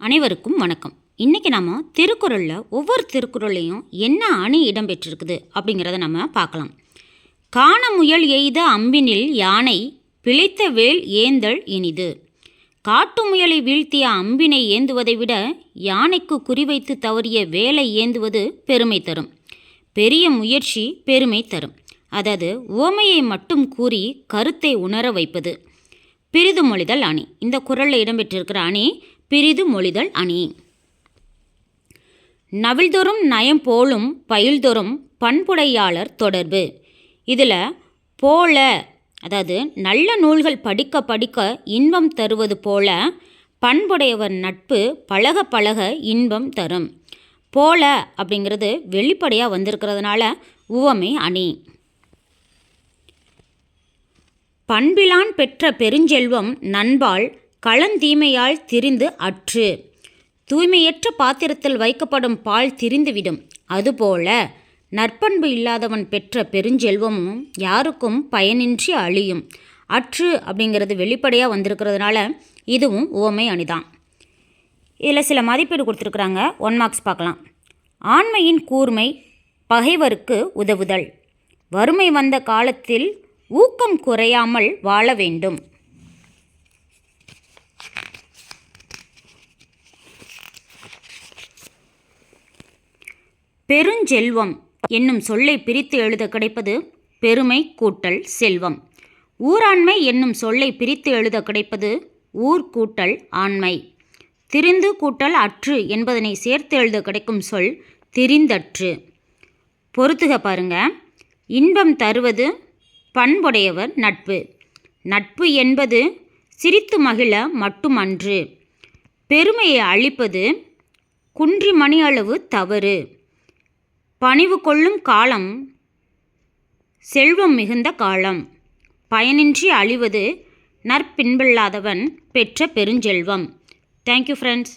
அனைவருக்கும் வணக்கம். இன்றைக்கி நம்ம திருக்குறளில் ஒவ்வொரு திருக்குறளையும் என்ன அணி இடம்பெற்றிருக்குது அப்படிங்கிறத நம்ம பார்க்கலாம். காண முயல் எய்த அம்பினில் யானை பிழைத்த வேல் ஏந்தல் இனிது. காட்டு முயலை வீழ்த்திய அம்பினை ஏந்துவதை விட யானைக்கு குறிவைத்து தவறிய வேலை ஏந்துவது பெருமை தரும். பெரிய முயற்சி பெருமை தரும். அதாவது உவமையை மட்டும் கூறி கருத்தை உணர வைப்பது. பிரிது மொழிதல் அணி. இந்த குறளில் இடம்பெற்றிருக்கிற அணி பிரிது மொழிதல் அணி. நவில்தொறும் நயம் போலும் பயில்தொறும் பண்புடையாளர் தொடர்பு. இதில் போல, அதாவது நல்ல நூல்கள் படிக்க படிக்க இன்பம் தருவது போல பண்புடையவர் நட்பு பழக பழக இன்பம் தரும். போல அப்படிங்கிறது வெளிப்படையாக வந்திருக்கிறதுனால உவமை அணி. பண்பிலான் பெற்ற பெருஞ்செல்வம் நண்பால் களந்தீமையால் திரிந்து அற்று. தூய்மையற்ற பாத்திரத்தில் வைக்கப்படும் பால் திரிந்துவிடும். அதுபோல நற்பண்பு இல்லாதவன் பெற்ற பெருஞ்செல்வமும் யாருக்கும் பயனின்றி அழியும். அற்று அப்படிங்கிறது வெளிப்படையாக வந்திருக்கிறதுனால இதுவும் உவமை அணிதான். இதில் சில மதிப்பீடு கொடுத்துருக்குறாங்க. 1 மார்க்ஸ் பார்க்கலாம். ஆண்மையின் கூர்மை பகைவருக்கு உதவுதல். வறுமை வந்த காலத்தில் ஊக்கம் குறையாமல் வாழ வேண்டும். பெருஞ்செல்வம் என்னும் சொல்லை பிரித்து எழுத கிடைப்பது பெருமை கூட்டல் செல்வம். ஊராண்மை என்னும் சொல்லை பிரித்து எழுத கிடைப்பது ஊர் கூட்டல் ஆண்மை. திரிந்து கூட்டல் அற்று என்பதனை சேர்த்து எழுத கிடைக்கும் சொல் திரிந்தற்று. பொறுத்துக பாருங்க. இன்பம் தருவது பண்புடையவர் நட்பு. நட்பு என்பது சிரித்து மகிழ மட்டுமன்று. பெருமையை அளிப்பது குன்றி மணி அளவு தவறு. பணிவு கொள்ளும் காலம் செல்வம் மிகுந்த காலம். பயனின்றி அழிவது நற்பின்பில்லாதவன் பெற்ற பெருஞ்செல்வம். Thank you friends.